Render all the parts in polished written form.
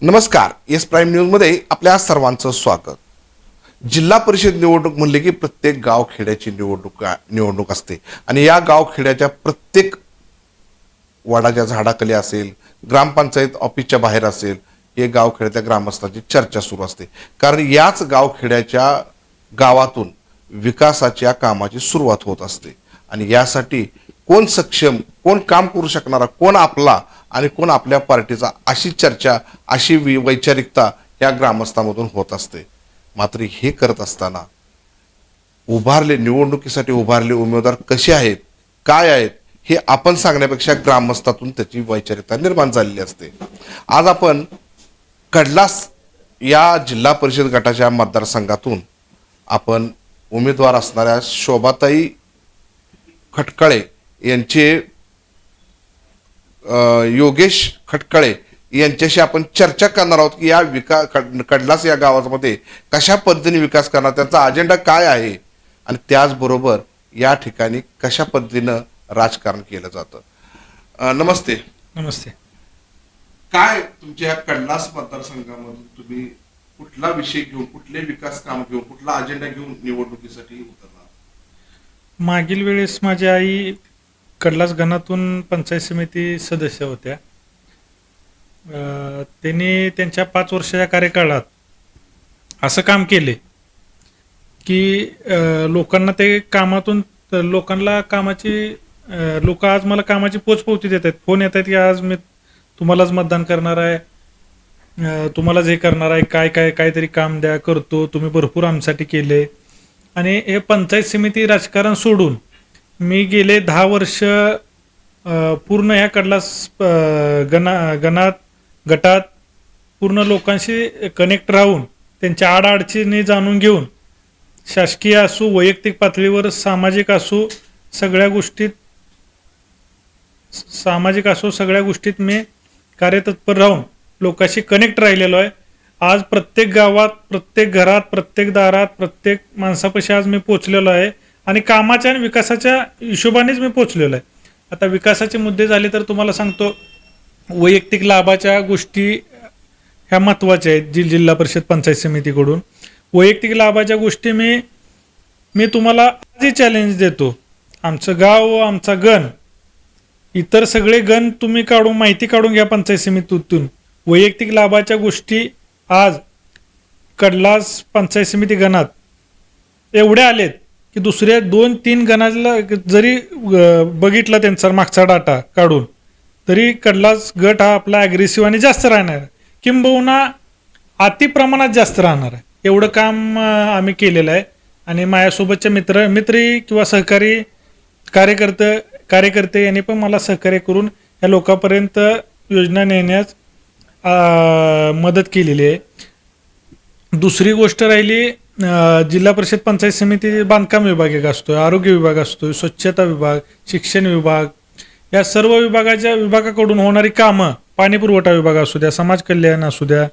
नमस्कार. S prime न्यूजमध्ये आपल्या सर्वांचं स्वागत. जिल्हा परिषद निवडणूक म्हणले की प्रत्येक गावखेड्याची निवडणूक असते आणि या गावखेड्याच्या प्रत्येक वडाच्या झाडाखाली असेल, ग्रामपंचायत ऑफिसच्या बाहेर असेल, हे गावखेड्याच्या ग्रामस्थांची चर्चा सुरू असते. कारण याच गावखेड्याच्या गावातून विकासाच्या कामाची सुरुवात होत असते आणि यासाठी कोण सक्षम, कोण काम करू शकणारा, कोण आपला आणि कोण आपल्या पार्टीचा, अशी चर्चा, अशी वैचारिकता या ग्रामस्थांमधून होत असते. मात्र हे करत असताना निवडणुकीसाठी उभारले उमेदवार कसे आहेत, काय आहेत, हे आपण सांगण्यापेक्षा ग्रामस्थातून त्याची वैचारिकता निर्माण झालेली असते. आज आपण कडलास या जिल्हा परिषद गटाच्या मतदारसंघातून आपण उमेदवार असणाऱ्या शोभाताई खटकाळे यांचे योगेश खटकाळे यांच्याशी आपण चर्चा करणार आहोत की या कडलास या गावामध्ये कशा पद्धतीने विकास करणार, त्यांचा अजेंडा काय आहे आणि त्याचबरोबर या ठिकाणी कशा पद्धतीनं राजकारण केलं जातं. नमस्ते. नमस्ते. काय तुमच्या या कडलास मतदारसंघामधून तुम्ही कुठला विषय घेऊन, कुठले विकास काम घेऊन, कुठला अजेंडा घेऊन निवडणुकीसाठी उतरणार? मागील वेळेस माझी आई कडलास गणातून पंचायत समिती सदस्य होत्या. त्यांनी त्यांच्या 5 वर्षाच्या कार्यकाळात असं काम केले की लोकांना ते कामातून लोकांना लोक आज मला कामाची पोचपावती देत आहेत, फोन येत आहेत की आज मी तुम्हालाच मतदान करणार आहे, तुम्हालाच हे करणार आहे, काहीतरी काम द्या, करतो, तुम्ही भरपूर आमच्यासाठी केले. आणि हे पंचायत समिती राजकारण सोडून मी गेले 10 वर्ष पूर्ण ह्या कडलास गटात पूर्ण लोकांशी कनेक्ट राहून त्यांच्या आडअडचणी जाणून घेऊन, शासकीय असो, वैयक्तिक पातळीवर, सामाजिक असो, सगळ्या गोष्टीत मी कार्यतत्पर राहून लोकांशी कनेक्ट राहिलेलो आहे. आज प्रत्येक गावात, प्रत्येक घरात, प्रत्येक दारात, प्रत्येक माणसापाशी आज मी पोचलेलो आहे आणि कामाच्या आणि विकासाच्या हिशोबानेच मी पोचलेलो आहे. आता विकासाचे मुद्दे झाले तर तुम्हाला सांगतो, वैयक्तिक लाभाच्या गोष्टी ह्या महत्त्वाच्या आहेत. जिल्हा परिषद पंचायत समितीकडून वैयक्तिक लाभाच्या गोष्टी मी तुम्हाला आजही चॅलेंज देतो. आमचं गाव, आमचा गण, इतर सगळे गण तुम्ही माहिती काढून घ्या पंचायत समितीतून. वैयक्तिक लाभाच्या गोष्टी आज कडलास पंचायत समिती गणात एवढे आलेत की दुसऱ्या 2-3 गणाला जरी बघितला त्यांचा मागचा डाटा काढून, तरी कडलास गट हा आपला ॲग्रेसिव्ह आणि जास्त राहणार आहे, किंबहुना अति प्रमाणात जास्त राहणार आहे. एवढं काम आम्ही केलेलं आहे. आणि माझ्यासोबतचे मित्र किंवा सहकारी कार्यकर्ते यांनी पण मला सहकार्य करून या लोकांपर्यंत योजना नेण्यास मदत केलेली आहे. दुसरी गोष्ट राहिली, जिल्हा परिषद पंचायत समिती बांधकाम विभाग एक असतोय, आरोग्य विभाग असतोय, स्वच्छता विभाग, शिक्षण विभाग, या सर्व विभागाकडून होणारी कामं, पाणी पुरवठा विभाग असू द्या, समाज कल्याण असू द्या,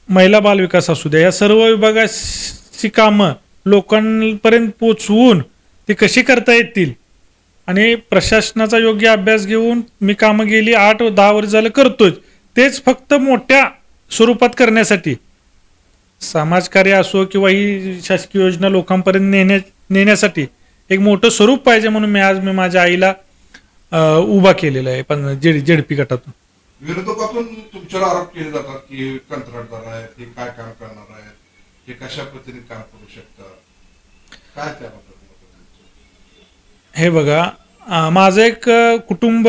महिला बाल विकास असू द्या, या सर्व विभागाची कामं लोकांपर्यंत पोचवून ती कशी करता येतील आणि प्रशासनाचा योग्य अभ्यास घेऊन मी कामं गेली 8-10 वर्ष झालं करतोय. तेच फक्त मोठ्या स्वरूपात करण्यासाठी समाजकार्य असो किंवा ही शासकीय योजना लोकांपर्यंत नेण्यासाठी एक मोठं स्वरूप पाहिजे म्हणून मी माझ्या आईला उभा केलेला आहे जेडपी गटातून. विरोधकातून तुमच्यावर आरोप केले जातात की कंत्राटदार आहेत, हे काय काम करणार आहेत, हे कशा पद्धतीने काम करू शकतात, काय त्याबद्दल? हे बघा, माझं एक कुटुंब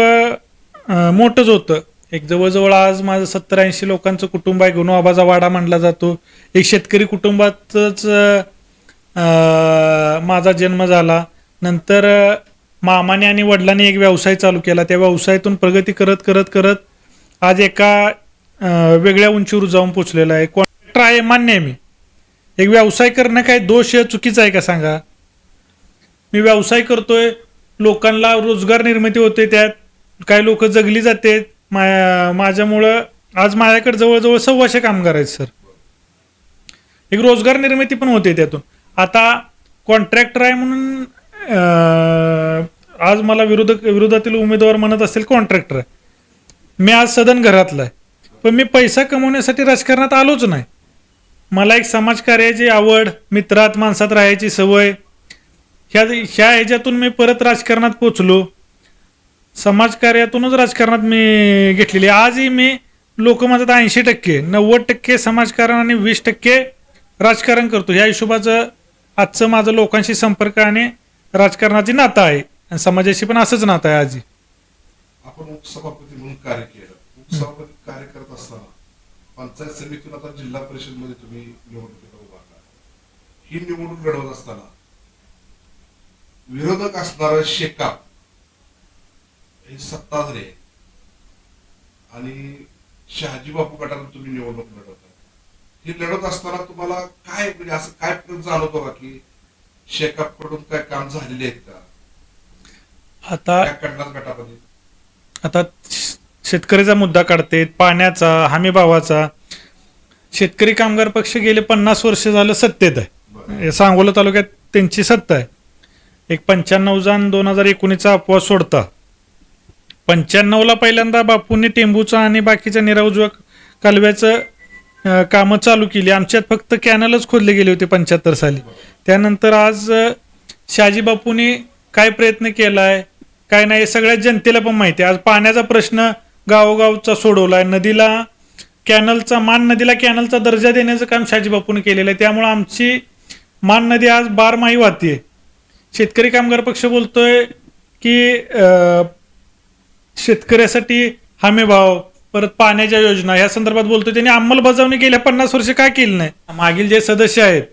मोठंच होतं. एक जवळजवळ आज माझं 70-80 लोकांचं कुटुंब आहे. गुणवाबाचा वाडा मानला जातो. एक शेतकरी कुटुंबातच माझा जन्म झाला. नंतर मामाने आणि वडिलांनी एक व्यवसाय चालू केला. त्या व्यवसायातून प्रगती करत आज एका वेगळ्या उंचीवर जाऊन पोचलेला आहे. कॉन्ट्रॅक्टर आहे, मान्य आहे. मी एक व्यवसाय करणं काय दोष चुकीचं आहे का सांगा? मी व्यवसाय करतोय, लोकांना रोजगार निर्मिती होते, त्यात काही लोक जगली जाते. माझ्यामुळं आज माझ्याकडे जवळजवळ 125 कामगार आहेत सर. एक रोजगार निर्मिती पण होते त्यातून. आता कॉन्ट्रॅक्टर आहे म्हणून आज मला विरोधातील उमेदवार म्हणत असेल कॉन्ट्रॅक्टर आहे. मी आज सदन घरातला आहे, पण मी पैसा कमवण्यासाठी राजकारणात आलोच नाही. मला एक समाजकार्याची आवड, मित्रात माणसात राहायची सवय, ह्या ह्याच्यातून मी परत राजकारणात पोचलो. समाजकार्यातूनच राजकारणात मी घेतलेली. आजही मी लोक म्हणतात 80%, 90% समाजकारण आणि 20% राजकारण करतो. ह्या हिशोबाचं आजचं माझं लोकांशी संपर्क आणि राजकारणाची नातं आहे आणि समाजाशी पण असंच नातं आहे आजही. आपण उपसभापती म्हणून कार्य केलं. उपसभापती कार्य करत असताना पंचायत समितीतून आता जिल्हा परिषद मध्ये तुम्ही निवडणुकीला उभा आहात. ही निवडणूक लढवत असताना विरोधक असणारं शेकाप हे सत्ताधारी आहे आणि शहाजी बापू गटातून तुम्ही निवडणूक लढवता. ही लढत असताना तुम्हाला काय म्हणजे असं काय फरक जाणवतो का की शेकाप कडून काय काम झालेले आहेत का आता कडणार गटामध्ये? आता शेतकरीचा मुद्दा काढते, पाण्याचा, हमी भावाचा. शेतकरी कामगार पक्ष गेले 50 वर्ष झालं सत्तेत आहे. सांगोला तालुक्यात त्यांची सत्ता आहे. एक 95 जाण 2019चा अपवाद सोडता 95ला पहिल्यांदा बापूंनी टेंबूचा आणि बाकीच्या निराउजव्या कालव्याचं कामं चालू केली. आमच्यात फक्त कॅनलच खोदले गेले होते 75 साली. त्यानंतर आज शहाजी बापूंनी काय प्रयत्न केलाय काय नाही हे सगळ्या जनतेला पण माहिती आहे. आज पाण्याचा प्रश्न गावोगावचा सोडवलाय. नदीला मान नदीला कॅनलचा दर्जा देण्याचं काम शहाजी बापूंनी केलेलं आहे. त्यामुळे आमची मान नदी आज बारमाही वाहतीये. शेतकरी कामगार पक्ष बोलतोय की शेतकऱ्यासाठी हमी भाव, परत पाण्याच्या योजना या संदर्भात बोलतोय. त्यांनी अंमलबजावणी गेल्या 50 वर्ष काय केली नाही? मागील जे सदस्य आहेत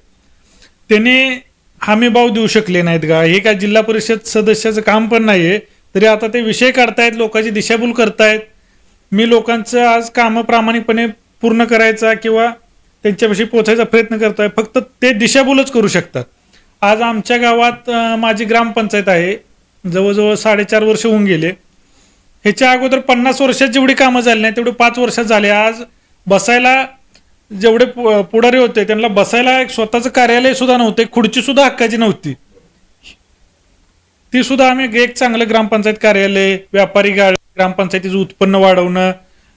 त्यांनी हमी भाव देऊ शकले नाहीत का? हे काय जिल्हा परिषद सदस्याचं काम पण नाहीये. तरी आता ते विषय काढतायत, लोकांची दिशाभूल करतायत. मी लोकांचं आज कामं प्रामाणिकपणे पूर्ण करायचा किंवा त्यांच्यापाशी पोहोचायचा प्रयत्न करतोय. फक्त ते दिशाभूलच करू शकतात. आज आमच्या गावात माझी ग्रामपंचायत आहे, जवळजवळ 4.5 वर्ष होऊन गेले. ह्याच्या अगोदर 50 वर्षात जेवढी कामं झाली नाही तेवढे 5 वर्षात झाले. आज बसायला जेवढे पुढारी होते त्यांना बसायला एक स्वतःचं कार्यालय सुद्धा नव्हते, खुर्ची सुद्धा हक्काची नव्हती. ती सुद्धा आम्ही एक चांगलं ग्रामपंचायत कार्यालय, व्यापारी गाळे, ग्रामपंचायतीचं उत्पन्न वाढवणं,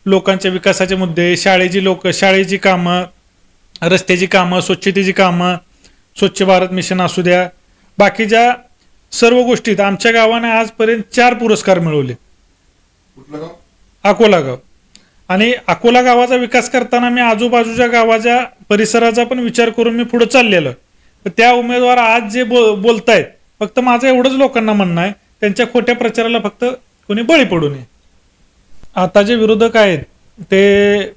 लोकांच्या विकासाचे मुद्दे, शाळेची कामं, रस्त्याची कामं, स्वच्छतेची कामं, स्वच्छ भारत मिशन असू द्या, बाकीच्या सर्व गोष्टीत आमच्या गावाने आजपर्यंत 4 पुरस्कार मिळवले. कुठलं गाव? अकोला गाव. आणि अकोला गावाचा विकास करताना मी आजूबाजूच्या गावाच्या परिसराचा पण विचार करून मी पुढे चाललेलो. तर त्या उमेदवार आज जे बोलतायत, फक्त माझं एवढंच लोकांना म्हणणं आहे, त्यांच्या खोट्या प्रचाराला फक्त कोणी बळी पडू नये. आता जे विरोधक आहेत ते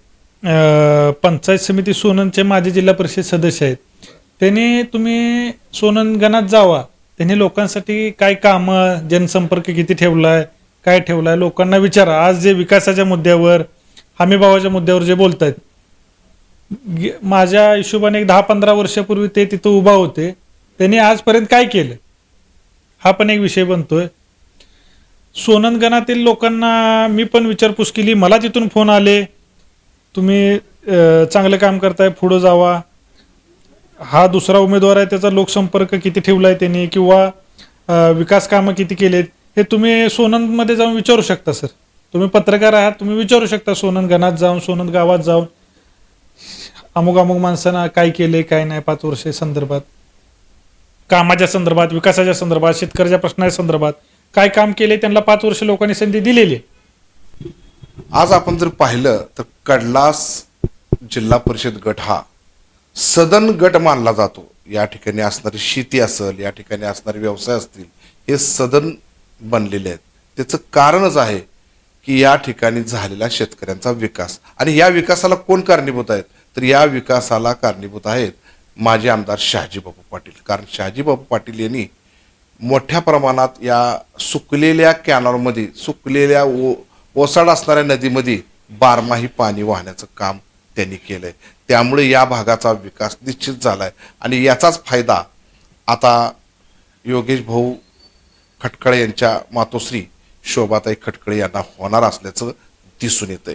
पंचायत समिती सोननचे माजी जिल्हा परिषद सदस्य आहेत. त्यांनी तुम्ही सोनन गणात जावा, त्यांनी लोकांसाठी काय कामं, जनसंपर्क किती ठेवलाय, काय ठेवलाय, लोकांना विचारा. आज जे विकासाच्या मुद्द्यावर, हमीभावाच्या मुद्द्यावर जे बोलतायत, माझ्या हिशोबाने 10-15 वर्षापूर्वी ते तिथं उभा होते, त्यांनी आजपर्यंत काय केलं हा पण एक विषय बनतोय. सोनन गणातील लोकांना मी पण विचारपूस केली. मला तिथून फोन आले, तुम्ही चांगलं काम करताय, पुढं जावा. हा दुसरा उमेदवार आहे, त्याचा लोकसंपर्क किती ठेवलाय त्यांनी किंवा विकास कामं किती केलेत हे तुम्ही सोननमध्ये जाऊन विचारू शकता. सर, तुम्ही पत्रकार आहात, तुम्ही विचारू शकता सोनन गणात जाऊन, सोनन गावात जाऊन, अमुक माणसांना काय केले काय नाही 5 वर्ष संदर्भात, कामाच्या संदर्भात, विकासाच्या संदर्भात, शेतकऱ्याच्या प्रश्नाच्या संदर्भात काय काम केले, त्यांना 5 वर्ष लोकांनी संधी दिलेली. आज आपण जर पाहिलं तर कडलास जिल्हा परिषद गट हा सदन गट मानला जातो. या ठिकाणी असणारी शेती असेल, या ठिकाणी असणारे व्यवसाय असतील, हे सदन बनलेले आहेत. त्याचं कारणच आहे की या ठिकाणी झालेला शेतकऱ्यांचा विकास. आणि या विकासाला कोण कारणीभूत आहेत? तर या विकासाला कारणीभूत आहेत माजी आमदार शहाजी बापू पाटील. कारण शहाजी बापू पाटील यांनी मोठ्या प्रमाणात या सुकलेल्या कॅनॉलमध्ये, सुकलेल्या ओसाड असणाऱ्या नदीमध्ये बारमाही पाणी वाहण्याचं काम त्यांनी केलंय. त्यामुळे या भागाचा विकास निश्चित झालाय आणि याचाच फायदा आता योगेश भाऊ खटकळे यांच्या मातोश्री शोभाताई खटकळे यांना होणार असल्याचं दिसून येतंय.